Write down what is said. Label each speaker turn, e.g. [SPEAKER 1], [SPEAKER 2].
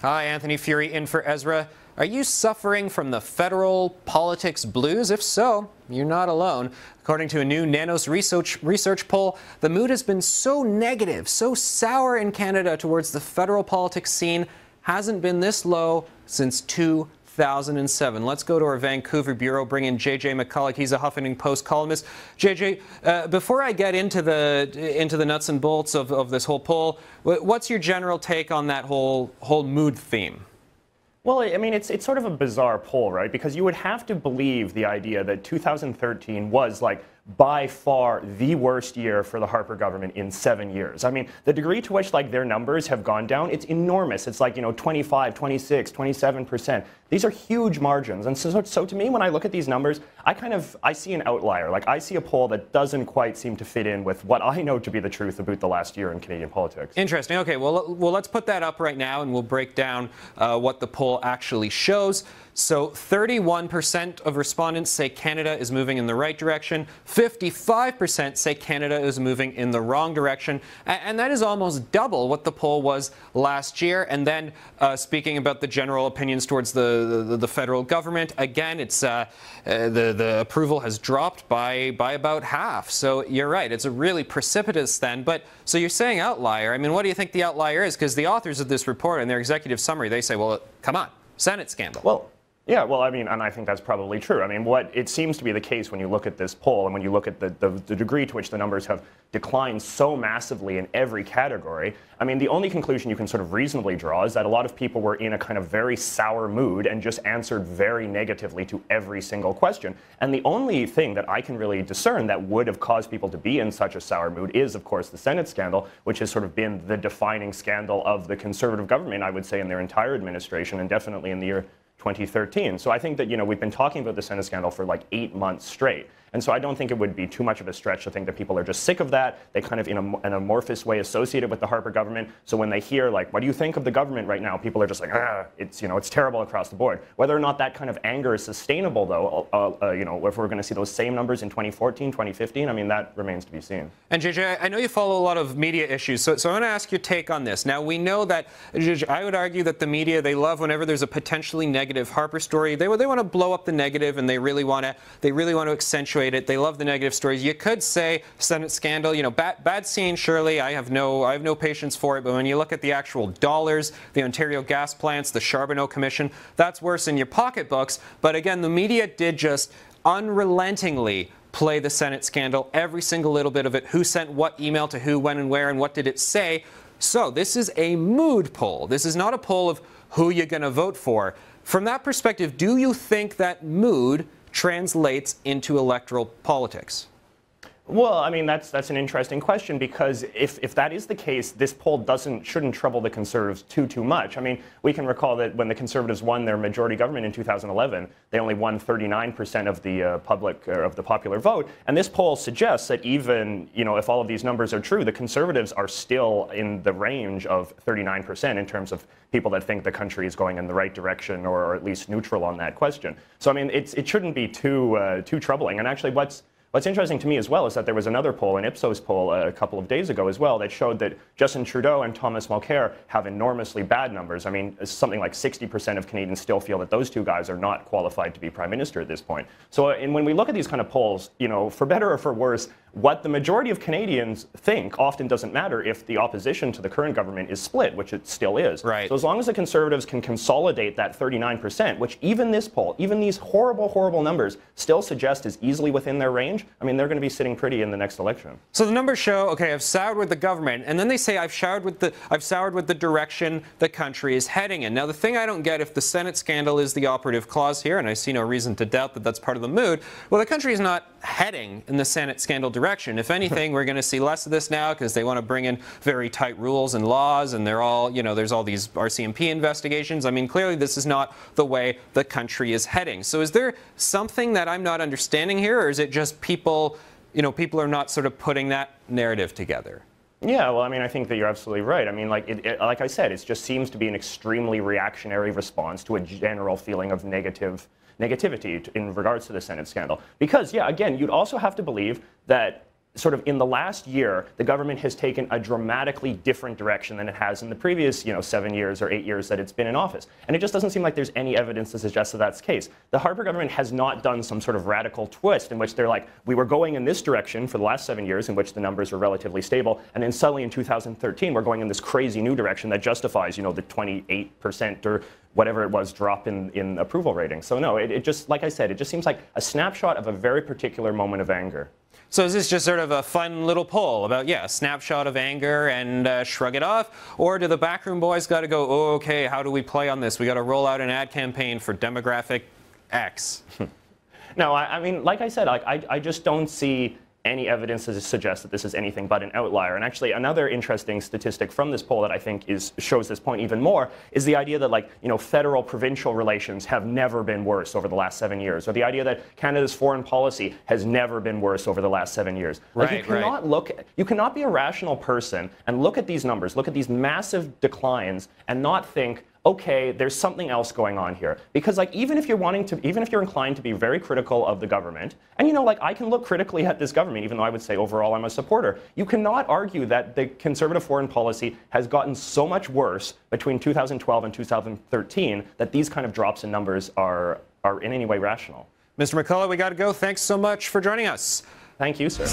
[SPEAKER 1] Hi, Anthony Furey in for Ezra. Are you suffering from the federal politics blues? If so, you're not alone. According to a new Nanos research poll, the mood has been so negative, so sour in Canada towards the federal politics scene, hasn't been this low since 2007. Let's go to our Vancouver bureau, bring in JJ McCulloch. He's a Huffington Post columnist. JJ, before I get into the nuts and bolts of this whole poll, what's your general take on that whole mood theme?
[SPEAKER 2] Well, I mean, it's sort of a bizarre poll, right? Because you would have to believe the idea that 2013 was like by far the worst year for the Harper government in 7 years. I mean, the degree to which like their numbers have gone down, it's enormous. It's like, you know, 25, 26, 27%. These are huge margins. And so to me, when I look at these numbers, I see an outlier. Like I see a poll that doesn't quite seem to fit in with what I know to be the truth about the last year in Canadian politics.
[SPEAKER 1] Interesting. Okay, well, let's put that up right now and we'll break down what the poll actually shows. So 31% of respondents say Canada is moving in the right direction. 55% say Canada is moving in the wrong direction. And that is almost double what the poll was last year. And then speaking about the general opinions towards the federal government, again, it's the approval has dropped by about half. So you're right, it's a really precipitous then. But so you're saying outlier. I mean, what do you think the outlier is? Because the authors of this report in their executive summary, they say, well, come on, Senate scandal.
[SPEAKER 2] Well, yeah, well, I mean, and I think that's probably true. I mean, what it seems to be the case when you look at this poll and when you look at the degree to which the numbers have declined so massively in every category, I mean, the only conclusion you can sort of reasonably draw is that a lot of people were in a kind of very sour mood and just answered very negatively to every single question. And the only thing that I can really discern that would have caused people to be in such a sour mood is, of course, the Senate scandal, which has sort of been the defining scandal of the Conservative government, I would say, in their entire administration and definitely in the year 2013. So I think that, you know, we've been talking about the Senate scandal for like 8 months straight. And so I don't think it would be too much of a stretch to think that people are just sick of that. They kind of, in an amorphous way, associate it with the Harper government. So when they hear, like, what do you think of the government right now? People are just like, it's, you know, it's terrible across the board. Whether or not that kind of anger is sustainable, though, you know, if we're going to see those same numbers in 2014, 2015, I mean, that remains to be seen.
[SPEAKER 1] And JJ, I know you follow a lot of media issues, so I want to ask your take on this. Now, we know that, I would argue that the media, they love whenever there's a potentially negative Harper story, they want to blow up the negative and they really want to accentuate it. They love the negative stories. You could say Senate scandal, you know, bad scene, surely. I have no patience for it. But when you look at the actual dollars, the Ontario gas plants, the Charbonneau Commission, that's worse in your pocketbooks. But again, the media did just unrelentingly play the Senate scandal, every single little bit of it, who sent what email to who, when and where, and what did it say. So this is a mood poll. This is not a poll of who you're going to vote for. From that perspective, do you think that mood translates into electoral politics?
[SPEAKER 2] Well, I mean, that's an interesting question, because if that is the case, this poll shouldn't trouble the Conservatives too much. I mean, we can recall that when the Conservatives won their majority government in 2011, they only won 39% of the popular vote. And this poll suggests that even, you know, if all of these numbers are true, the Conservatives are still in the range of 39% in terms of people that think the country is going in the right direction, or at least neutral on that question. So I mean, it shouldn't be too troubling. And actually, What's interesting to me as well is that there was another poll, an Ipsos poll a couple of days ago as well, that showed that Justin Trudeau and Thomas Mulcair have enormously bad numbers. I mean, something like 60% of Canadians still feel that those two guys are not qualified to be Prime Minister at this point. So when we look at these kind of polls, you know, for better or for worse, what the majority of Canadians think often doesn't matter if the opposition to the current government is split, which it still is.
[SPEAKER 1] Right.
[SPEAKER 2] So as long as the Conservatives can consolidate that 39%, which even this poll, even these horrible numbers still suggest is easily within their range, I mean, they're going to be sitting pretty in the next election.
[SPEAKER 1] So the numbers show, okay, I've soured with the government, and then they say I've soured with the direction the country is heading in. Now, the thing I don't get, if the Senate scandal is the operative clause here, and I see no reason to doubt that that's part of the mood, well, the country is not heading in the Senate scandal direction. If anything, we're going to see less of this now because they want to bring in very tight rules and laws, and they're all, you know, there's all these RCMP investigations. I mean, clearly this is not the way the country is heading. So is there something that I'm not understanding here, or is it just people, you know, people are not sort of putting that narrative together?
[SPEAKER 2] Yeah, well, I mean, I think that you're absolutely right. I mean, like like I said, it just seems to be an extremely reactionary response to a general feeling of negativity in regards to the Senate scandal. Because, yeah, again, you'd also have to believe that sort of in the last year, the government has taken a dramatically different direction than it has in the previous, 7 years or 8 years that it's been in office. And it just doesn't seem like there's any evidence to suggest that that's the case. The Harper government has not done some sort of radical twist in which they're like, we were going in this direction for the last 7 years in which the numbers were relatively stable, and then suddenly in 2013 we're going in this crazy new direction that justifies, the 28% or whatever it was drop in approval rating. So no, it just, like I said, it just seems like a snapshot of a very particular moment of anger.
[SPEAKER 1] So is this just sort of a fun little poll about, a snapshot of anger and shrug it off? Or do the backroom boys got to go, oh, okay, how do we play on this? We got to roll out an ad campaign for demographic X.
[SPEAKER 2] No, I mean, like I said, I just don't see any evidence to suggest that this is anything but an outlier. And actually, another interesting statistic from this poll that I think shows this point even more is the idea that, federal-provincial relations have never been worse over the last 7 years, or the idea that Canada's foreign policy has never been worse over the last 7 years. You cannot be a rational person and look at these numbers, look at these massive declines, and not think, okay, there's something else going on here. Because even if you're inclined to be very critical of the government, and I can look critically at this government, even though I would say overall I'm a supporter, you cannot argue that the conservative foreign policy has gotten so much worse between 2012 and 2013 that these kind of drops in numbers are in any way rational.
[SPEAKER 1] Mr. McCullough, we got to go. Thanks so much for joining us.
[SPEAKER 2] Thank you, sir.